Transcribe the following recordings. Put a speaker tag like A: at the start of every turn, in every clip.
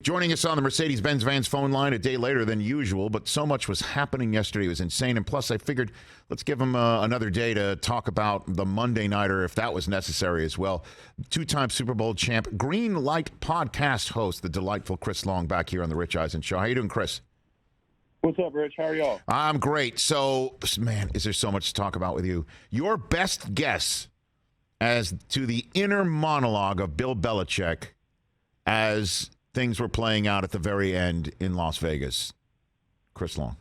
A: Joining us on the Mercedes-Benz Vans phone line a day later than usual, but so much was happening yesterday. It was insane. And plus, I figured let's give him another day to talk about the Monday Nighter if that was necessary as well. Two-time Super Bowl champ, Green Light podcast host, the delightful Chris Long, back here on the Rich Eisen Show. How you doing, Chris?
B: What's up, Rich? How are y'all?
A: I'm great. So, man, is there so much to talk about with you. Your best guess as to the inner monologue of Bill Belichick as things were playing out at the very end in Las Vegas. Chris Long.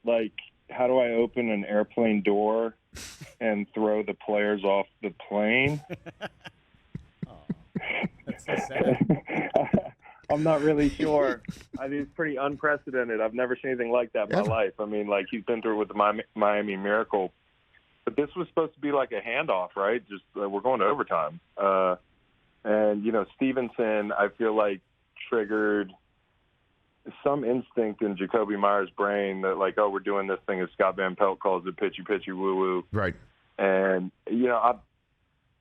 B: Like, how do I open an airplane door and throw the players off the plane?
C: That's so sad.
B: I'm not really sure. I mean, it's pretty unprecedented. I've never seen anything like that in my life. I mean, like, he's been through it with the Miami Miracle. But this was supposed to be like a handoff, right? Just we're going to overtime. And, you know, Stevenson, I feel like, triggered some instinct in Jacoby Myers' brain that, like, oh, we're doing this thing, as Scott Van Pelt calls it, pitchy, woo-woo.
A: Right.
B: And, you know,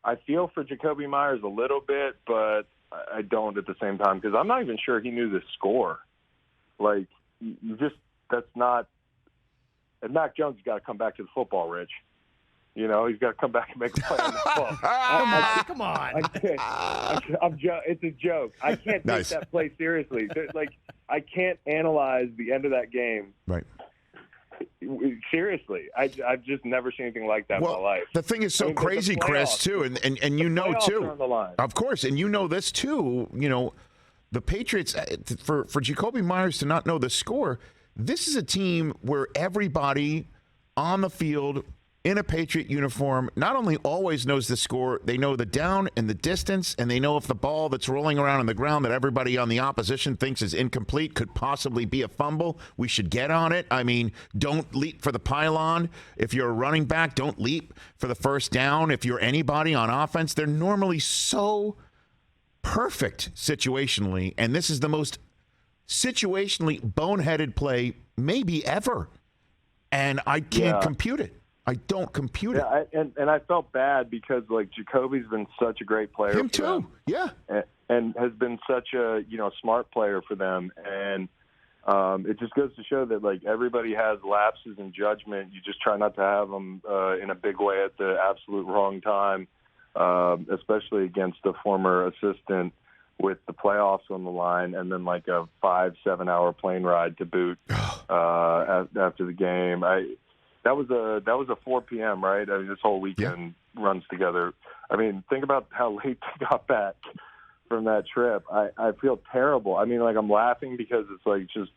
B: I feel for Jacoby Myers a little bit, but I don't at the same time, because I'm not even sure he knew the score. Like, you just – that's not – and Mac Jones has got to come back to the football, Rich. You know, he's got to come back and make a play on the ball.
C: Come on.
B: It's a joke. I can't take that play seriously. Like, I can't analyze the end of that game.
A: Right.
B: Seriously. I've just never seen anything like that in my life.
A: The thing is so crazy, Chris, too, and you know, too.
B: On the line.
A: Of course, and you know this, too. You know, the Patriots, for Jacoby Myers to not know the score, this is a team where everybody on the field – in a Patriot uniform, not only always knows the score, they know the down and the distance, and they know if the ball that's rolling around on the ground that everybody on the opposition thinks is incomplete could possibly be a fumble. We should get on it. I mean, don't leap for the pylon. If you're a running back, don't leap for the first down. If you're anybody on offense, they're normally so perfect situationally, and this is the most situationally boneheaded play maybe ever, and I can't compute it. I don't compute it.
B: And I felt bad because, like, Jacoby's been such a great player.
A: Him too, yeah.
B: And has been such a, you know, smart player for them. And it just goes to show that, like, everybody has lapses in judgment. You just try not to have them in a big way at the absolute wrong time, especially against a former assistant with the playoffs on the line and then, like, a 5-7 hour plane ride to boot after the game. That was a 4 p.m., right? I mean, this whole weekend runs together. I mean, think about how late they got back from that trip. I feel terrible. I mean, like, I'm laughing because it's like just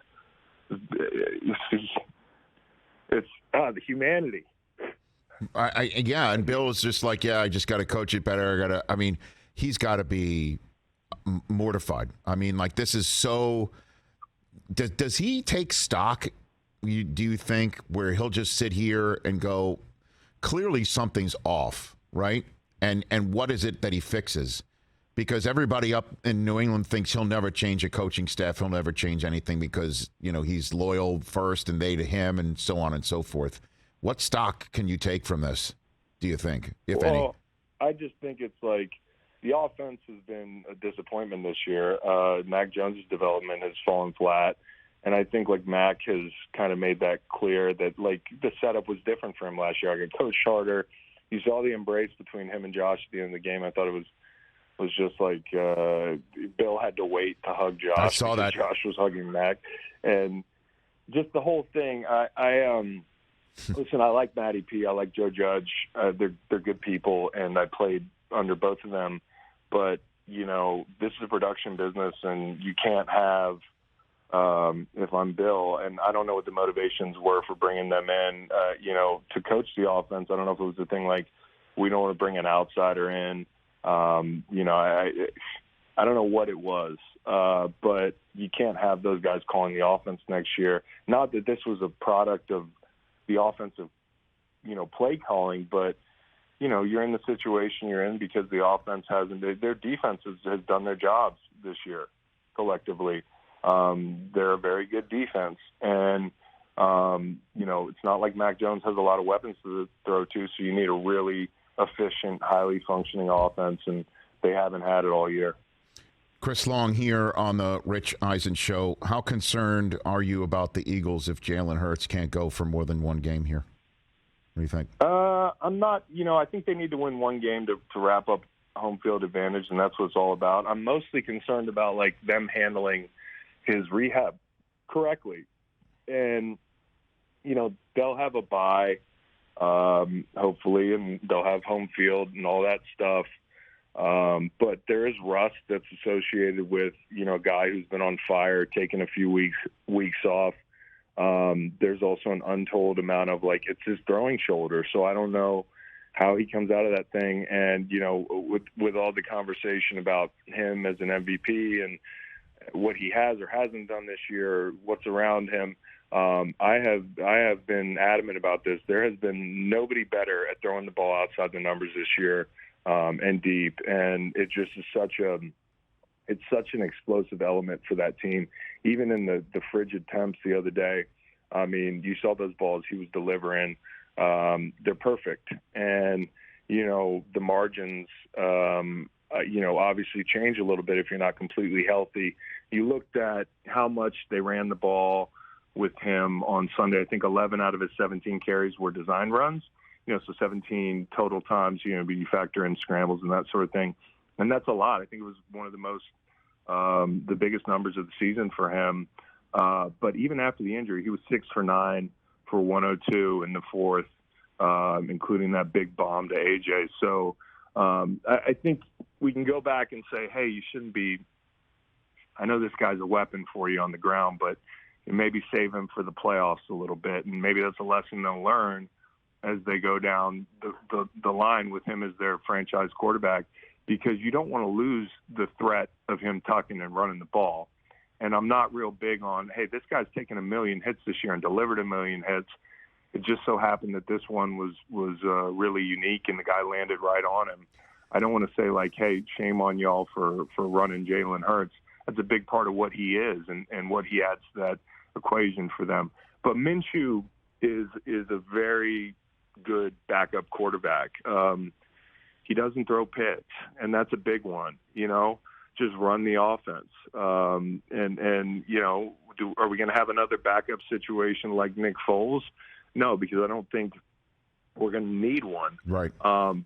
B: you see, it's the humanity.
A: And Bill was just like, I just got to coach it better. I mean, he's got to be mortified. I mean, like, this is so. Does he take stock? Do you think where he'll just sit here and go, clearly something's off, right? And what is it that he fixes? Because everybody up in New England thinks he'll never change a coaching staff. He'll never change anything because, you know, he's loyal first and they to him and so on and so forth. What stock can you take from this, do you think, if any?
B: I just think it's like the offense has been a disappointment this year. Mac Jones' development has fallen flat. And I think, like, Mac has kind of made that clear that, like, the setup was different for him last year. I got Coach Charter. You saw the embrace between him and Josh at the end of the game. I thought it was just like Bill had to wait to hug Josh.
A: I saw that.
B: Josh was hugging Mac. And just the whole thing, listen, I like Matty P. I like Joe Judge. They're good people, and I played under both of them. But, you know, this is a production business, and you can't have – if I'm Bill, and I don't know what the motivations were for bringing them in, you know, to coach the offense. I don't know if it was a thing like we don't want to bring an outsider in. You know, I don't know what it was, but you can't have those guys calling the offense next year. Not that this was a product of the offensive, you know, play calling, but, you know, you're in the situation you're in because the offense hasn't – their defense has done their jobs this year collectively. They're a very good defense. And, you know, it's not like Mac Jones has a lot of weapons to throw to, so you need a really efficient, highly functioning offense, and they haven't had it all year.
A: Chris Long here on the Rich Eisen Show. How concerned are you about the Eagles if Jalen Hurts can't go for more than one game here? What do you think?
B: I'm not, I think they need to win one game to wrap up home field advantage, and that's what it's all about. I'm mostly concerned about, them handling his rehab correctly. And, they'll have a bye, hopefully, and they'll have home field and all that stuff. But there is rust that's associated with, a guy who's been on fire, taking a few weeks off. There's also an untold amount of it's his throwing shoulder. So I don't know how he comes out of that thing. And, with all the conversation about him as an MVP and what he has or hasn't done this year, what's around him, I have been adamant about this. There has been nobody better at throwing the ball outside the numbers this year. And deep, and it just is such an explosive element for that team. Even in the frigid temps the other day, I mean, you saw those balls he was delivering. They're perfect, and the margins, obviously change a little bit if you're not completely healthy. You looked at how much they ran the ball with him on Sunday. I think 11 out of his 17 carries were design runs. So 17 total times, but you factor in scrambles and that sort of thing. And that's a lot. I think it was one of the biggest numbers of the season for him. But even after the injury, he was 6 for 9 for 102 in the fourth, including that big bomb to AJ. So I think we can go back and say, hey, you shouldn't be – I know this guy's a weapon for you on the ground, but maybe save him for the playoffs a little bit. And maybe that's a lesson they'll learn as they go down the line with him as their franchise quarterback, because you don't want to lose the threat of him tucking and running the ball. And I'm not real big on, hey, this guy's taken 1 million hits this year and delivered 1 million hits. It just so happened that this one was really unique and the guy landed right on him. I don't want to say hey, shame on y'all for running Jalen Hurts. That's a big part of what he is and what he adds to that equation for them. But Minshew is a very good backup quarterback. He doesn't throw picks, and that's a big one. Just run the offense. Are we going to have another backup situation like Nick Foles? No, because I don't think we're going to need one.
A: Right.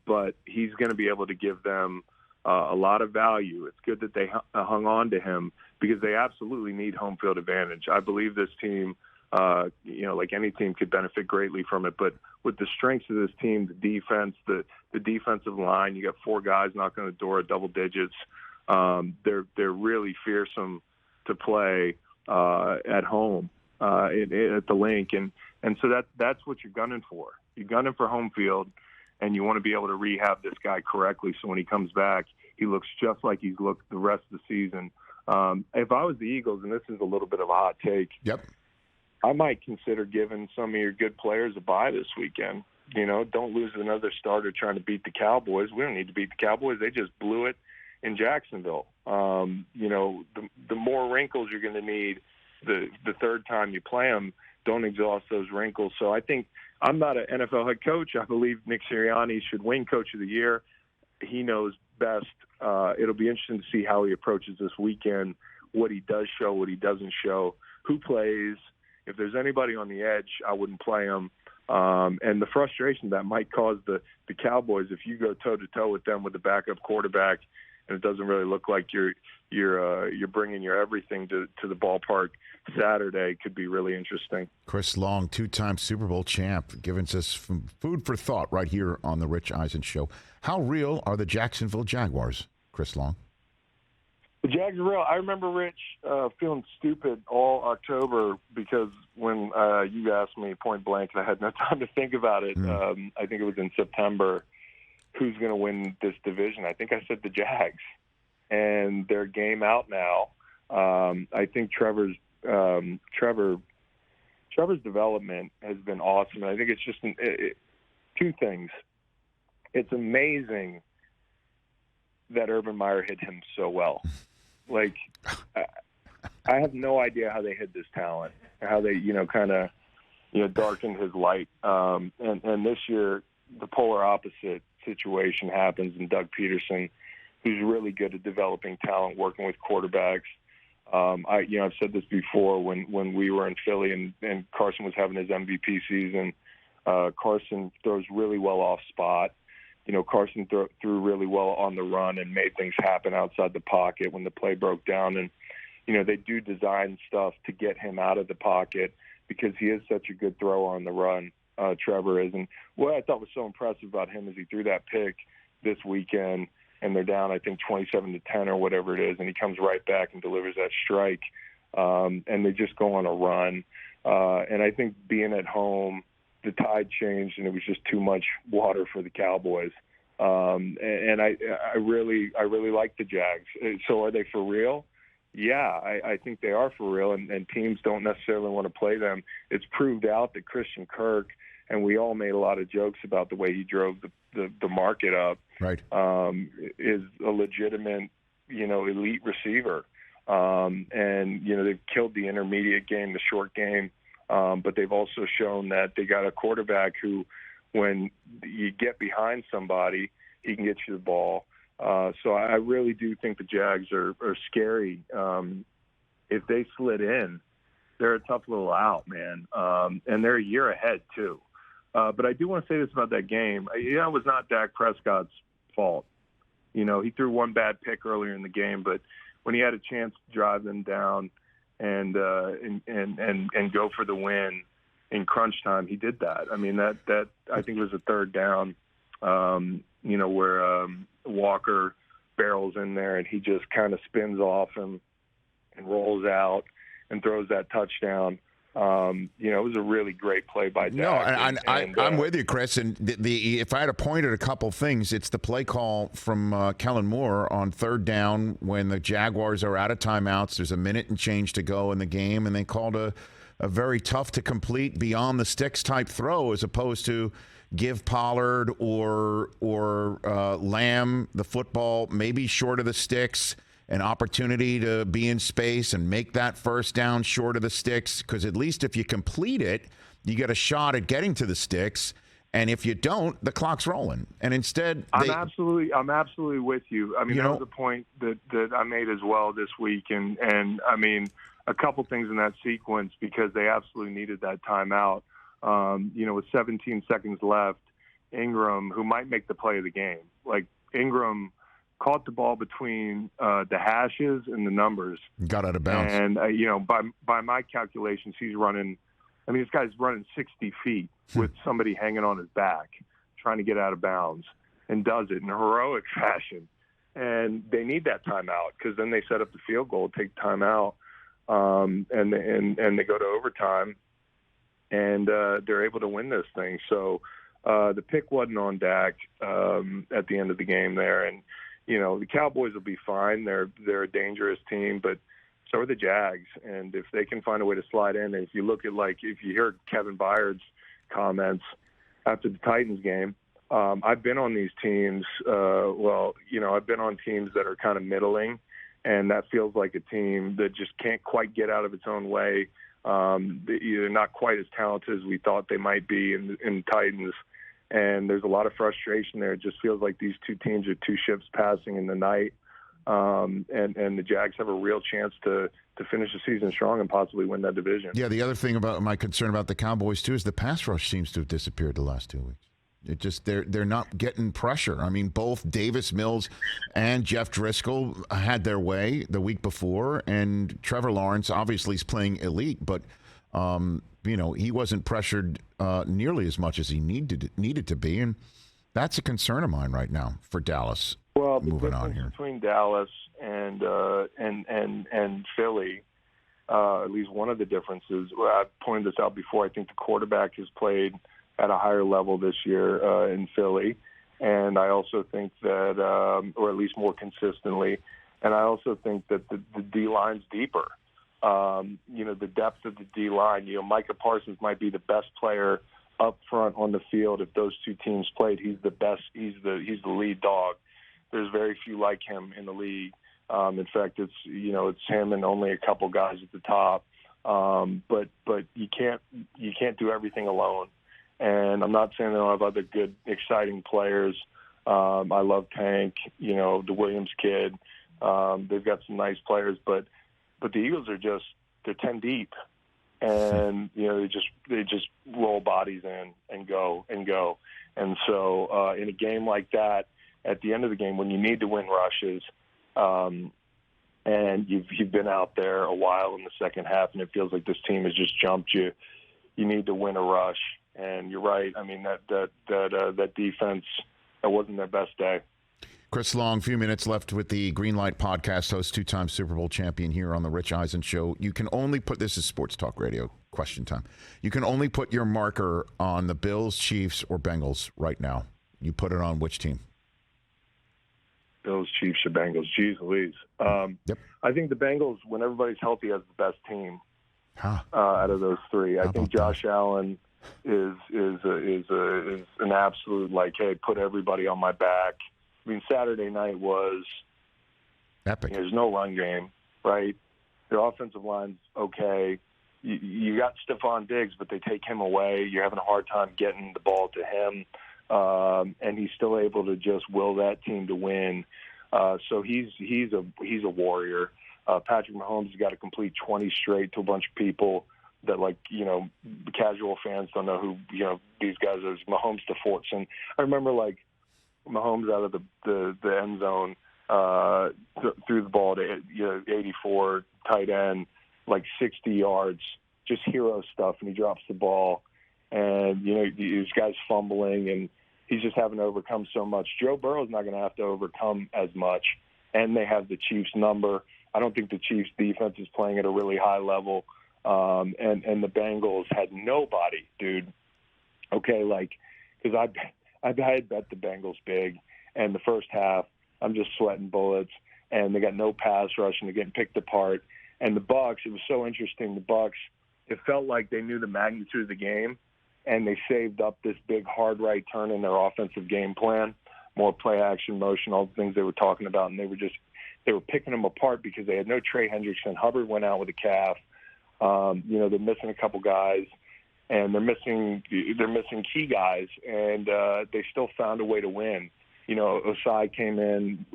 B: But he's going to be able to give them a lot of value. It's good that they hung on to him because they absolutely need home field advantage. I believe this team, like any team, could benefit greatly from it. But with the strengths of this team, the defense, the defensive line, you got 4 guys knocking on the door at double digits. They're really fearsome to play at home at the Link, and so that's what you're gunning for. You're gunning for home field, and you want to be able to rehab this guy correctly so when he comes back, he looks just like he's looked the rest of the season. If I was the Eagles, and this is a little bit of a hot take,
A: yep,
B: I might consider giving some of your good players a bye this weekend. Don't lose another starter trying to beat the Cowboys. We don't need to beat the Cowboys. They just blew it in Jacksonville. The more wrinkles you're going to need the third time you play them, don't exhaust those wrinkles. So I think I'm not an NFL head coach. I believe Nick Sirianni should win Coach of the Year. He knows best. It'll be interesting to see how he approaches this weekend, what he does show, what he doesn't show, who plays. If there's anybody on the edge, I wouldn't play him. And the frustration that might cause the Cowboys if you go toe-to-toe with them with the backup quarterback and it doesn't really look like you're bringing your everything to the ballpark Saturday could be really interesting.
A: Chris Long, 2-time Super Bowl champ, giving us some food for thought right here on the Rich Eisen Show. How real are the Jacksonville Jaguars, Chris Long?
B: The Jags are real. I remember, Rich, feeling stupid all October because when you asked me point blank, and I had no time to think about it. I think it was in September. Who's going to win this division? I think I said the Jags, and they're game out now. I think Trevor's development has been awesome. And I think it's just two things. It's amazing that Urban Meyer hid him so well. Like, I have no idea how they hid this talent, how they, darkened his light. And this year, the polar opposite situation happens, and Doug Peterson who's really good at developing talent, working with quarterbacks. I've said this before when we were in Philly and Carson was having his MVP season. Carson throws really well off spot. Carson threw really well on the run and made things happen outside the pocket when the play broke down. And, they do design stuff to get him out of the pocket because he is such a good thrower on the run, Trevor is. And what I thought was so impressive about him is he threw that pick this weekend, and they're down, I think, 27-10 or whatever it is, and he comes right back and delivers that strike, and they just go on a run. And I think being at home, the tide changed, and it was just too much water for the Cowboys. And I really like the Jags. So are they for real? Yeah, I think they are for real, and teams don't necessarily want to play them. It's proved out that Christian Kirk, and we all made a lot of jokes about the way he drove the market up,
A: right?
B: Is a legitimate, elite receiver. And, they've killed the intermediate game, the short game, but they've also shown that they got a quarterback who, when you get behind somebody, he can get you the ball. So I really do think the Jags are scary. If they slid in, they're a tough little out, man. And they're a year ahead, too. But I do want to say this about that game. It was not Dak Prescott's fault. He threw one bad pick earlier in the game, but when he had a chance to drive them down and go for the win in crunch time, he did that. I mean, that I think was a third down, where Walker barrels in there and he just kind of spins off him and rolls out and throws that touchdown. It was a really great play by Dak.
A: No, I'm with you, Chris. And if I had to point at a couple things, it's the play call from Kellen Moore on third down when the Jaguars are out of timeouts. There's a minute and change to go in the game, and they called a very tough to complete beyond the sticks type throw as opposed to give Pollard or Lamb the football maybe short of the sticks, an opportunity to be in space and make that first down short of the sticks, because at least if you complete it, you get a shot at getting to the sticks, and if you don't, the clock's rolling. And instead,
B: I'm absolutely with you. I mean, that was a point that I made as well this week, and I mean, a couple things in that sequence because they absolutely needed that timeout. With 17 seconds left, Ingram, who might make the play of the game, like Ingram caught the ball between the hashes and the numbers.
A: Got out of bounds.
B: And, by my calculations, he's running – I mean, this guy's running 60 feet with somebody hanging on his back trying to get out of bounds, and does it in a heroic fashion. And they need that timeout because then they set up the field goal, take timeout, and they go to overtime, and they're able to win this thing. So the pick wasn't on Dak at the end of the game there. And, the Cowboys will be fine. They're a dangerous team, but so are the Jags. And if they can find a way to slide in, and if you look at, if you hear Kevin Byard's comments after the Titans game, I've been on these teams. I've been on teams that are kind of middling, and that feels like a team that just can't quite get out of its own way. They're not quite as talented as we thought they might be in Titans. And there's a lot of frustration there. It just feels like these two teams are two ships passing in the night. And the Jags have a real chance to finish the season strong and possibly win that division.
A: Yeah, the other thing about my concern about the Cowboys, too, is the pass rush seems to have disappeared the last 2 weeks. It just they're not getting pressure. I mean, both Davis Mills and Jeff Driscoll had their way the week before, and Trevor Lawrence obviously is playing elite, but he wasn't pressured nearly as much as he needed to be, and that's a concern of mine right now for Dallas.
B: Well, the
A: moving
B: difference
A: on here
B: between Dallas and Philly, at least one of the differences. I pointed this out before. I think the quarterback has played at a higher level this year in Philly, and I also think that, or at least more consistently, and I also think that the D line's deeper. The depth of the D line. Micah Parsons might be the best player up front on the field. If those two teams played, he's the best. He's the lead dog. There's very few like him in the league. In fact, it's him and only a couple guys at the top. But you can't do everything alone. And I'm not saying they don't have other good, exciting players I love Tank, the Williams kid. They've got some nice players, but the Eagles they're 10 deep, and they just roll bodies in and go. And so in a game like that, at the end of the game when you need to win rushes, and you've been out there a while in the second half, and it feels like this team has just jumped you. You need to win a rush, and you're right. I mean that defense, that wasn't their best day.
A: Chris Long, few minutes left with the Green Light podcast, host, two-time Super Bowl champion here on the Rich Eisen Show. You can only put, this is Sports Talk Radio question time. You can only put your marker on the Bills, Chiefs, or Bengals right now. You put it on which team?
B: Bills, Chiefs, or Bengals? Jeez Louise.
A: Yep.
B: I think the Bengals, when everybody's healthy, has the best team out of those three. I think Josh Allen is an absolute, hey, put everybody on my back. I mean, Saturday night was
A: epic.
B: There's no run game, right? Their offensive line's okay. You got Stephon Diggs, but they take him away. You're having a hard time getting the ball to him, and he's still able to just will that team to win. So he's a warrior. Patrick Mahomes has got to complete 20 straight to a bunch of people that, casual fans don't know who these guys are. Mahomes to Fortson. I remember Mahomes out of the end zone threw the ball to 84, tight end, 60 yards, just hero stuff, and he drops the ball, and these guys fumbling, and he's just having to overcome so much. Joe Burrow's not going to have to overcome as much, and they have the Chiefs' number. I don't think the Chiefs' defense is playing at a really high level, and the Bengals had nobody, dude. Okay, because I had bet the Bengals big, and the first half, I'm just sweating bullets, and they got no pass rush, and they're getting picked apart. And the Bucs, it was so interesting. The Bucs, it felt like they knew the magnitude of the game, and they saved up this big hard right turn in their offensive game plan, more play action motion, all the things they were talking about, and they were picking them apart because they had no Trey Hendrickson. Hubbard went out with a calf. They're missing a couple guys, and they're missing key guys, and they still found a way to win. Osai came in,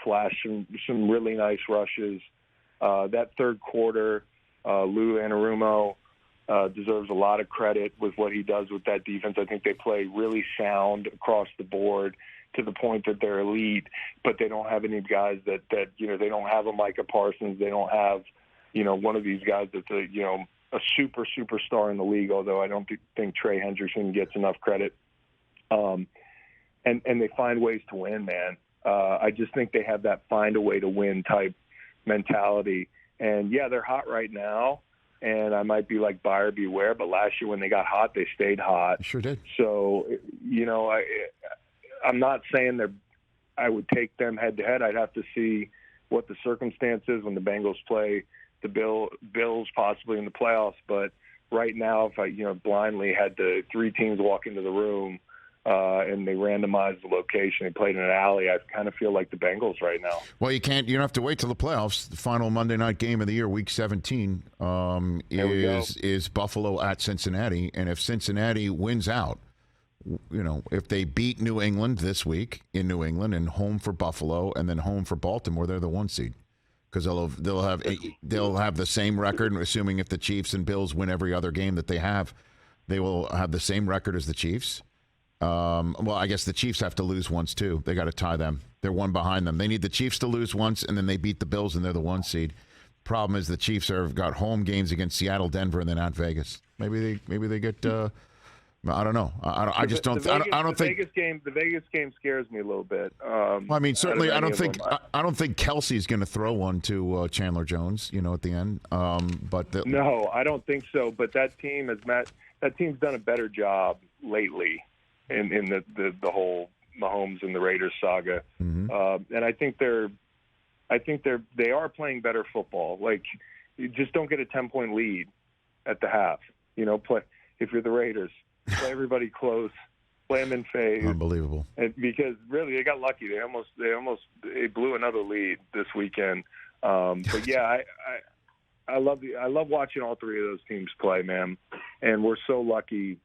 B: flashed some really nice rushes. That third quarter, Lou Anarumo deserves a lot of credit with what he does with that defense. I think they play really sound across the board to the point that they're elite, but they don't have any guys that they don't have a Micah Parsons. They don't have, one of these guys that's a superstar in the league, although I don't think Trey Hendrickson gets enough credit. And they find ways to win, man. I just think they have that find a way to win type mentality. And, yeah, they're hot right now, and I might be like buyer beware, but last year when they got hot, they stayed hot.
A: Sure did.
B: So, I'm not saying I would take them head-to-head. I'd have to see what the circumstance is when the Bengals play the Bills possibly in the playoffs. But right now, if I blindly had the three teams walk into the room and they randomized the location, they played in an alley, I kind of feel like the Bengals right now.
A: Well, you don't have to wait till the playoffs. The final Monday night game of the year, Week 17, is Buffalo at Cincinnati. And if Cincinnati wins out, if they beat New England this week in New England and home for Buffalo and then home for Baltimore, they're the 1 seed. Because they'll have the same record, assuming if the Chiefs and Bills win every other game that they have, they will have the same record as the Chiefs. Well, I guess the Chiefs have to lose once too. They got to tie them. They're one behind them. They need the Chiefs to lose once, and then they beat the Bills, and they're the 1 seed. Problem is the Chiefs have got home games against Seattle, Denver, and then at Vegas. Maybe they get. I don't know. I just don't. I don't think
B: the Vegas game scares me a little bit.
A: Well, I mean, certainly, I don't think Kelsey's going to throw one to Chandler Jones. At the end.
B: No, I don't think so. But that team's done a better job lately in the whole Mahomes and the Raiders saga.
A: Mm-hmm.
B: And I think they are playing better football. You just don't get a 10-point lead at the half. Play if you're the Raiders. Play everybody close. Play them in phase.
A: Unbelievable.
B: And because really, they got lucky. They blew another lead this weekend. But yeah, I love watching all three of those teams play, man. And we're so lucky.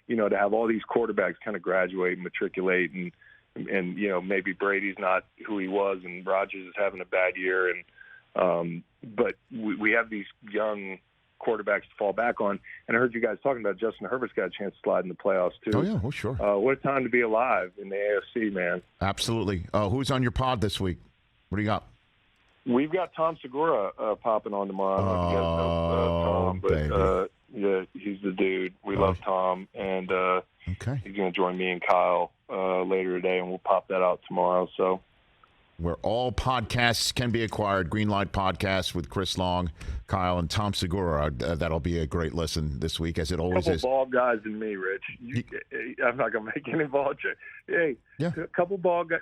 B: to have all these quarterbacks kind of graduate and matriculate, and maybe Brady's not who he was, and Rodgers is having a bad year, and but we have these young quarterbacks to fall back on. And I heard you guys talking about Justin Herbert's got a chance to slide in the playoffs too.
A: Oh yeah, well sure.
B: What a time to be alive in the AFC, man.
A: Absolutely. Who's on your pod this week? What do you got?
B: We've got Tom Segura popping on tomorrow. I don't know if you guys know Tom, but yeah, he's the dude. We love Tom, and
A: okay,
B: he's going to join me and Kyle later today, and we'll pop that out tomorrow. So,
A: where all podcasts can be acquired, Greenlight Podcast with Chris Long, Kyle, and Tom Segura. That'll be a great listen this week, as it always is.
B: A couple bald guys and me, Rich. I'm not going to make any bald jokes. Hey, a couple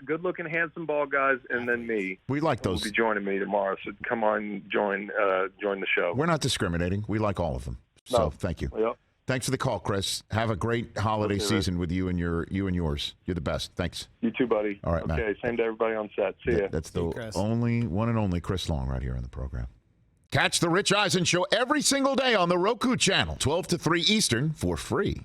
B: good-looking, handsome bald guys, and then me.
A: We like those.
B: Will be joining me tomorrow, so come on, join the show.
A: We're not discriminating. We like all of them. So thank you.
B: Yep.
A: Thanks for the call, Chris. Have a great holiday season with you and yours. You're the best. Thanks.
B: You too, buddy.
A: All right, man.
B: Okay, same to everybody on set. See ya.
A: That's the only one and only Chris Long right here on the program. Catch the Rich Eisen Show every single day on the Roku channel, 12 to 3 Eastern, for free.